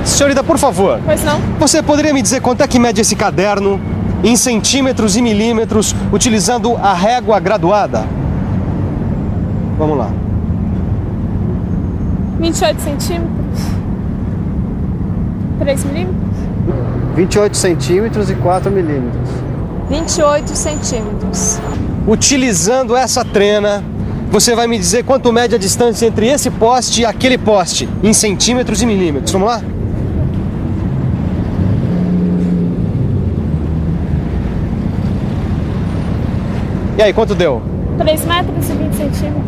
Senhorita, por favor. Pois não? Você poderia me dizer quanto é que mede esse caderno em centímetros e milímetros utilizando a régua graduada? Vamos lá. 28 centímetros. 3 milímetros. 28 centímetros e 4 milímetros. 28 centímetros. Utilizando essa trena, você vai me dizer quanto mede a distância entre esse poste e aquele poste, em centímetros e milímetros. Vamos lá? E aí, quanto deu? 3 metros e 20 centímetros.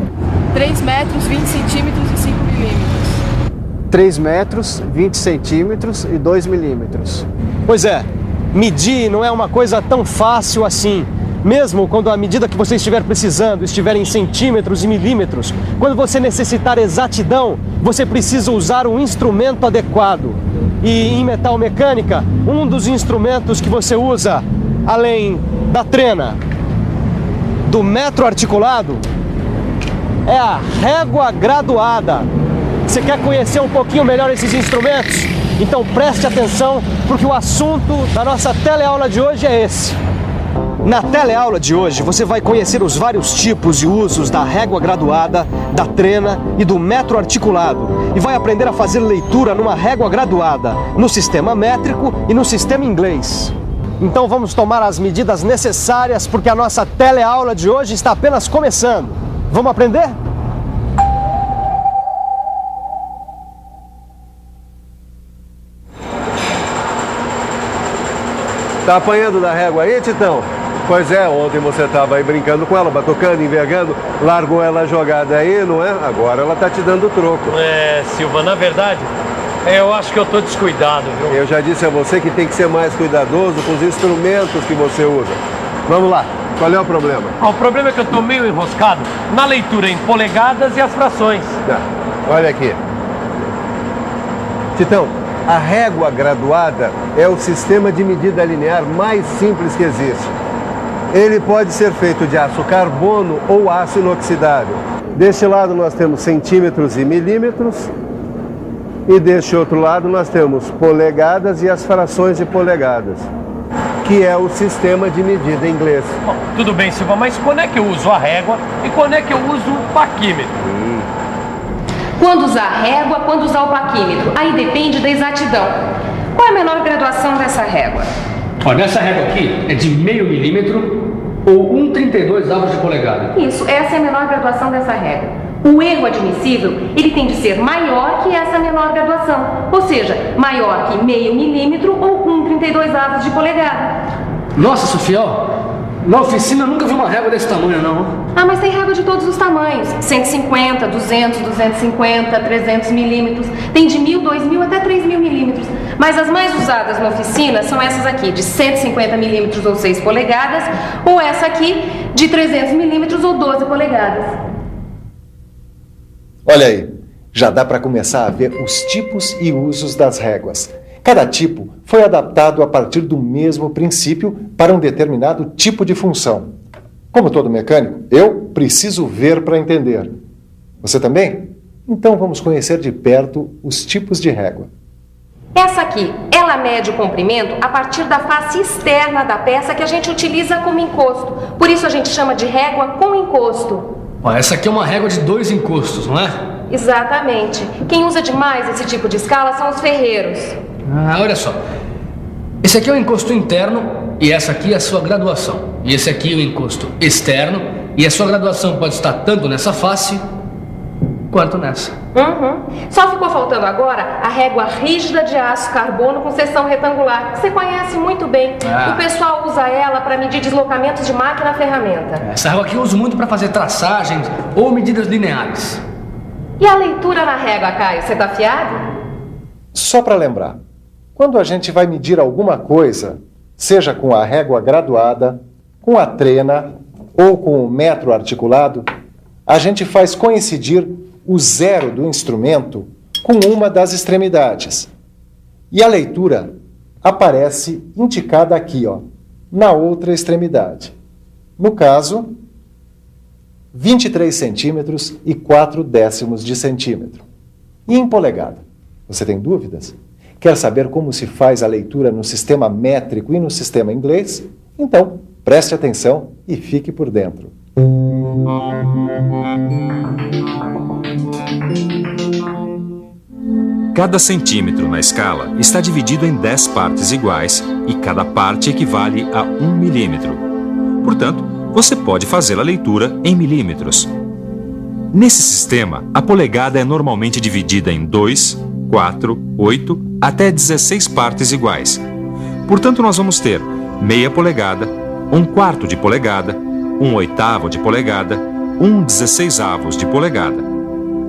3 metros, 20 centímetros e 5 milímetros. 3 metros, 20 centímetros e 2 milímetros. Pois é, medir não é uma coisa tão fácil assim. Mesmo quando a medida que você estiver precisando estiver em centímetros e milímetros, quando você necessitar exatidão, você precisa usar um instrumento adequado. E em metal mecânica, um dos instrumentos que você usa, além da trena, do metro articulado, é a régua graduada. Você quer conhecer um pouquinho melhor esses instrumentos? Então preste atenção, porque o assunto da nossa teleaula de hoje é esse. Na teleaula de hoje você vai conhecer os vários tipos e usos da régua graduada, da trena e do metro articulado. E vai aprender a fazer leitura numa régua graduada, no sistema métrico e no sistema inglês. Então vamos tomar as medidas necessárias, porque a nossa teleaula de hoje está apenas começando. Vamos aprender? Tá apanhando da régua aí, Titão? Pois é, ontem você estava aí brincando com ela, batucando, envergando, largou ela jogada aí, não é? Agora ela tá te dando troco. É, Silva, na verdade, eu acho que eu tô descuidado, viu? Eu já disse a você que tem que ser mais cuidadoso com os instrumentos que você usa. Vamos lá, qual é o problema? O problema é que eu tô meio enroscado na leitura em polegadas e as frações. Olha aqui. Titão, a régua graduada é o sistema de medida linear mais simples que existe. Ele pode ser feito de aço carbono ou aço inoxidável. Deste lado nós temos centímetros e milímetros. E deste outro lado nós temos polegadas e as frações de polegadas, que é o sistema de medida em inglês. Bom, tudo bem, Silva, mas quando é que eu uso a régua e quando é que eu uso o paquímetro? Quando usar a régua, quando usar o paquímetro. Aí depende da exatidão. Qual é a menor graduação dessa régua? Olha, essa régua aqui é de meio milímetro ou 1/32 avos de polegada. Isso, essa é a menor graduação dessa régua. O erro admissível, ele tem de ser maior que essa menor graduação. Ou seja, maior que meio milímetro ou 1/32 avos de polegada. Nossa, Sofia, na oficina eu nunca vi uma régua desse tamanho, não. Ah, mas tem régua de todos os tamanhos. 150, 200, 250, 300 milímetros. Tem de 1.000, 2.000 até 3.000 milímetros. Mas as mais usadas na oficina são essas aqui, de 150 milímetros ou 6 polegadas. Ou essa aqui, de 300 milímetros ou 12 polegadas. Olha aí, já dá para começar a ver os tipos e usos das réguas. Cada tipo foi adaptado a partir do mesmo princípio para um determinado tipo de função. Como todo mecânico, eu preciso ver para entender. Você também? Então vamos conhecer de perto os tipos de régua. Essa aqui, ela mede o comprimento a partir da face externa da peça que a gente utiliza como encosto. Por isso a gente chama de régua com encosto. Essa aqui é uma régua de 2 encostos, não é? Exatamente. Quem usa demais esse tipo de escala são os ferreiros. Olha só. Esse aqui é o encosto interno e essa aqui é a sua graduação. E esse aqui é o encosto externo e a sua graduação pode estar tanto nessa face quanto nessa. Só ficou faltando agora a régua rígida de aço carbono com seção retangular, que você conhece muito bem. O pessoal usa ela para medir deslocamentos de máquina-ferramenta. Essa régua aqui eu uso muito para fazer traçagens ou medidas lineares. E a leitura na régua, Caio, você tá afiado? Só para lembrar, quando a gente vai medir alguma coisa, seja com a régua graduada, com a trena ou com o metro articulado, a gente faz coincidir o zero do instrumento com uma das extremidades. E a leitura aparece indicada aqui, na outra extremidade. No caso, 23 centímetros e 4 décimos de centímetro. E em polegada? Você tem dúvidas? Quer saber como se faz a leitura no sistema métrico e no sistema inglês? Então, preste atenção e fique por dentro. Cada centímetro na escala está dividido em 10 partes iguais e cada parte equivale a 1 milímetro. Portanto, você pode fazer a leitura em milímetros. Nesse sistema, a polegada é normalmente dividida em 2, 4, 8 até 16 partes iguais. Portanto, nós vamos ter meia polegada, 1/4 de polegada, 1/8 de polegada, 1/16 de polegada.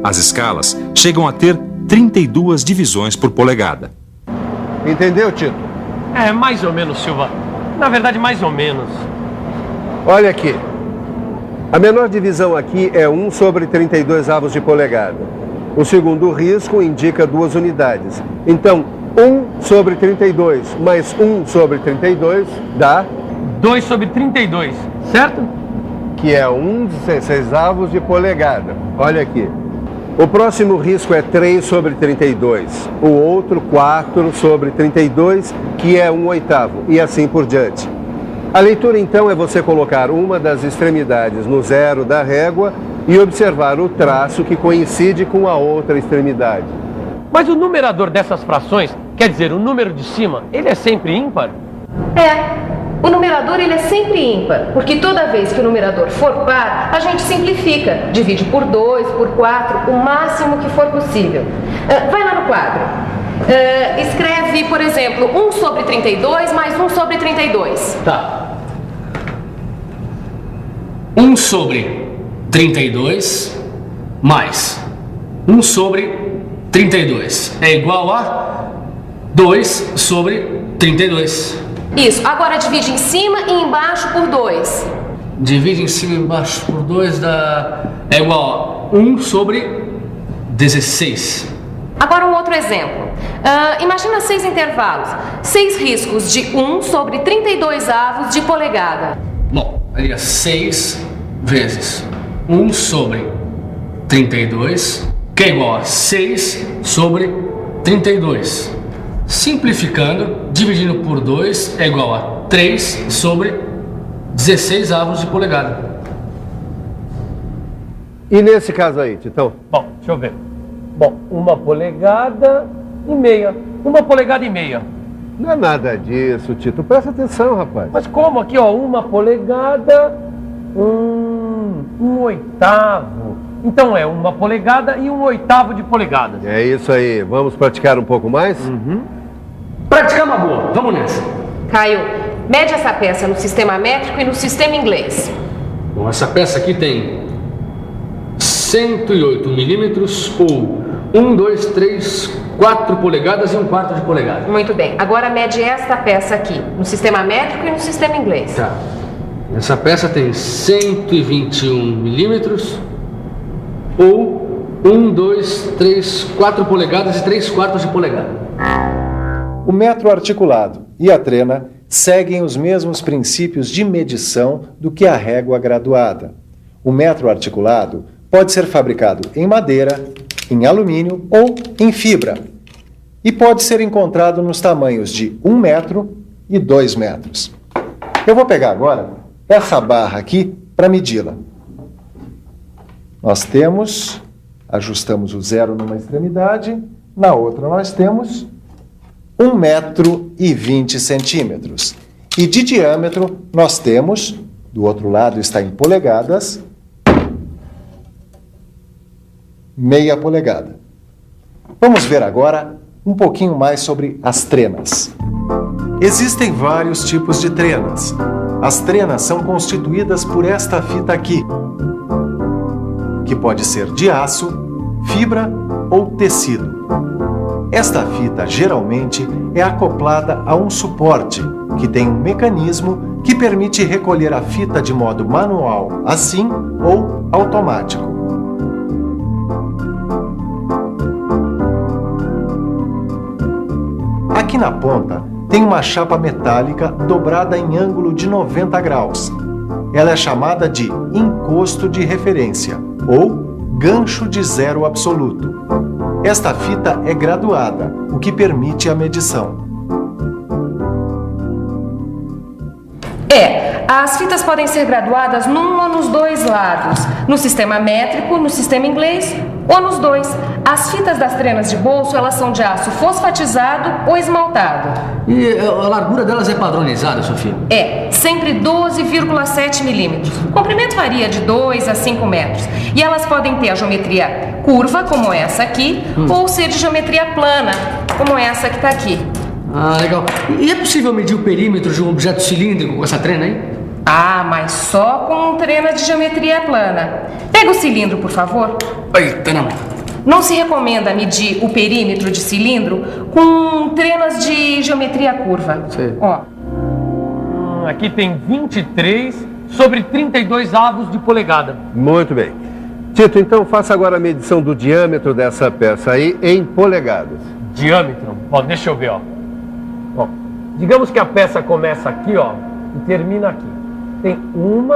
As escalas chegam a ter 32 divisões por polegada. Entendeu, Tito? É, mais ou menos, Silva. Na verdade, mais ou menos. Olha aqui. A menor divisão aqui é 1/32 de polegada. O segundo risco indica 2 unidades. Então, 1/32 mais 1/32 dá... 2/32, certo? Que é 1/16 de polegada. Olha aqui. O próximo risco é 3/32. O outro, 4/32, que é 1/8. E assim por diante. A leitura, então, é você colocar uma das extremidades no zero da régua e observar o traço que coincide com a outra extremidade. Mas o numerador dessas frações, quer dizer, o número de cima, ele é sempre ímpar? O numerador ele é sempre ímpar, porque toda vez que o numerador for par, a gente simplifica. Divide por 2, por 4, o máximo que for possível. Vai lá no quadro. Escreve, por exemplo, 1/32 mais 1/32. Tá. 1/32 mais 1/32 é igual a 2/32. Isso. Agora divide em cima e embaixo por 2. Divide em cima e embaixo por 2 é igual a 1/16. Agora um outro exemplo. Imagina 6 intervalos. 6 riscos de 1/32 de polegada. Bom, seria 6 vezes 1/32, que é igual a 6/32. Simplificando, dividindo por 2 é igual a 3/16 de polegada. E nesse caso aí, Titão? Bom, deixa eu ver. Bom, 1 polegada e meia. 1 polegada e meia. Não é nada disso, Tito. Presta atenção, rapaz. Mas como aqui, ó, 1 polegada, 1/8. Então é 1 polegada e 1/8 de polegada. É isso aí. Vamos praticar um pouco mais? Praticar uma boa. Vamos nessa. Caio, mede essa peça no sistema métrico e no sistema inglês. Bom, essa peça aqui tem 108 milímetros ou 1, 2, 3, 4 polegadas e 1/4 de polegada. Muito bem. Agora mede esta peça aqui, no sistema métrico e no sistema inglês. Tá. Essa peça tem 121 milímetros ou 1, 2, 3, 4 polegadas e 3/4 de polegada. O metro articulado e a trena seguem os mesmos princípios de medição do que a régua graduada. O metro articulado pode ser fabricado em madeira, em alumínio ou em fibra. E pode ser encontrado nos tamanhos de 1 metro e 2 metros. Eu vou pegar agora essa barra aqui para medi-la. Nós temos, ajustamos o zero numa extremidade, na outra nós temos 1 metro e 20 centímetros. E de diâmetro nós temos, do outro lado está em polegadas, meia polegada. Vamos ver agora um pouquinho mais sobre as trenas. Existem vários tipos de trenas. As trenas são constituídas por esta fita aqui, que pode ser de aço, fibra ou tecido. Esta fita geralmente é acoplada a um suporte, que tem um mecanismo que permite recolher a fita de modo manual, assim, ou automático. Aqui na ponta tem uma chapa metálica dobrada em ângulo de 90 graus. Ela é chamada de encosto de referência ou gancho de zero absoluto. Esta fita é graduada, o que permite a medição. As fitas podem ser graduadas num ou nos dois lados, no sistema métrico, no sistema inglês ou nos dois. As fitas das trenas de bolso, elas são de aço fosfatizado ou esmaltado. E a largura delas é padronizada, Sofia? Sempre 12,7 milímetros. O comprimento varia de 2 a 5 metros. E elas podem ter a geometria curva, como essa aqui, ou ser de geometria plana, como essa que está aqui. Ah, legal. E é possível medir o perímetro de um objeto cilíndrico com essa trena, hein? Mas só com trena de geometria plana. Pega o cilindro, por favor. Eita, não. Não se recomenda medir o perímetro de cilindro com trenas de geometria curva. Sim. Ó. Aqui tem 23 sobre 32 avos de polegada. Muito bem. Tito, então faça agora a medição do diâmetro dessa peça aí em polegadas. Diâmetro? Deixa eu ver, ó. Digamos que a peça começa aqui, ó, e termina aqui. Tem 1,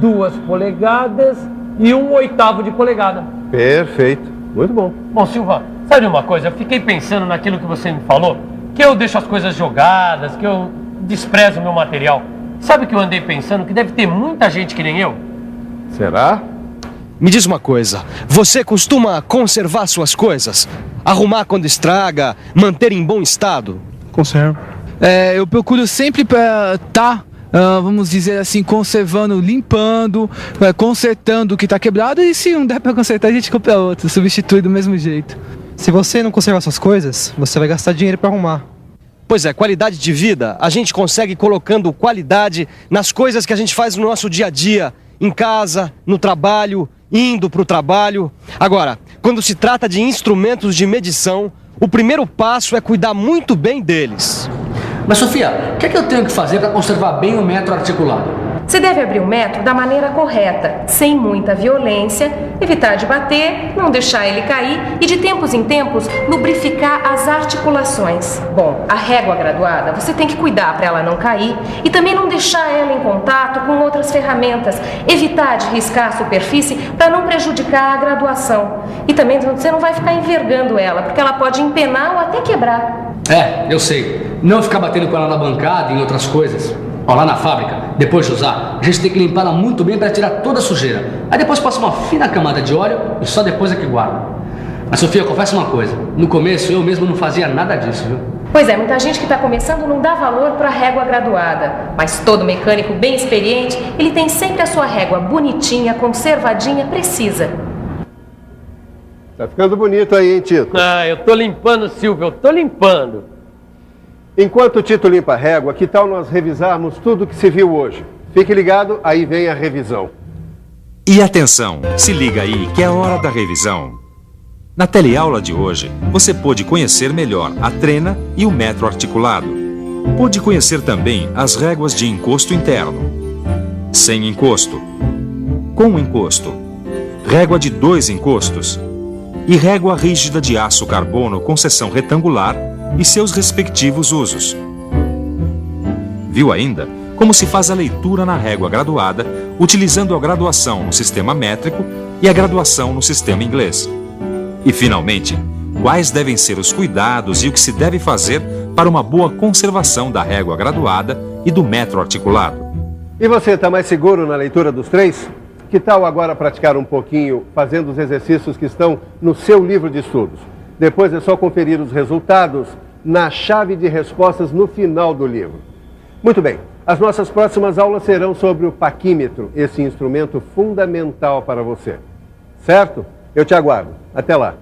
2 polegadas e 1/8 de polegada. Perfeito. Muito bom. Bom, Silva, sabe uma coisa? Eu fiquei pensando naquilo que você me falou, que eu deixo as coisas jogadas, que eu desprezo o meu material. Sabe o que eu andei pensando? Que deve ter muita gente que nem eu. Será? Me diz uma coisa, você costuma conservar suas coisas? Arrumar quando estraga, manter em bom estado? Conservo. Eu procuro sempre estar, vamos dizer assim, conservando, limpando, consertando o que está quebrado, e se não der para consertar, a gente compra outro, substitui do mesmo jeito. Se você não conservar suas coisas, você vai gastar dinheiro para arrumar. Pois é, qualidade de vida, a gente consegue colocando qualidade nas coisas que a gente faz no nosso dia a dia, em casa, no trabalho, indo para o trabalho. Agora, quando se trata de instrumentos de medição, o primeiro passo é cuidar muito bem deles. Mas, Sofia, o que é que eu tenho que fazer para conservar bem o metro articulado? Você deve abrir o metro da maneira correta, sem muita violência, evitar de bater, não deixar ele cair e, de tempos em tempos, lubrificar as articulações. Bom, a régua graduada, você tem que cuidar para ela não cair e também não deixar ela em contato com outras ferramentas, evitar de riscar a superfície para não prejudicar a graduação. E também você não vai ficar envergando ela, porque ela pode empenar ou até quebrar. Eu sei. Não ficar batendo com ela na bancada e em outras coisas. Lá na fábrica, depois de usar, a gente tem que limpar ela muito bem para tirar toda a sujeira. Aí depois passa uma fina camada de óleo e só depois é que guarda. Mas, Sofia, confessa uma coisa. No começo, eu mesmo não fazia nada disso, viu? Pois é, muita gente que está começando não dá valor para a régua graduada. Mas todo mecânico bem experiente, ele tem sempre a sua régua bonitinha, conservadinha, precisa. Tá ficando bonito aí, hein, Tito? Eu tô limpando, Silvio, eu tô limpando. Enquanto o Tito limpa a régua, que tal nós revisarmos tudo que se viu hoje? Fique ligado, aí vem a revisão. E atenção, se liga aí que é hora da revisão. Na teleaula de hoje, você pôde conhecer melhor a trena e o metro articulado. Pôde conhecer também as réguas de encosto interno, sem encosto, com encosto, régua de 2 encostos e régua rígida de aço carbono com seção retangular e seus respectivos usos. Viu ainda como se faz a leitura na régua graduada, utilizando a graduação no sistema métrico e a graduação no sistema inglês. E, finalmente, quais devem ser os cuidados e o que se deve fazer para uma boa conservação da régua graduada e do metro articulado. E você, está mais seguro na leitura dos 3? Que tal agora praticar um pouquinho fazendo os exercícios que estão no seu livro de estudos? Depois é só conferir os resultados na chave de respostas no final do livro. Muito bem, as nossas próximas aulas serão sobre o paquímetro, esse instrumento fundamental para você. Certo? Eu te aguardo. Até lá.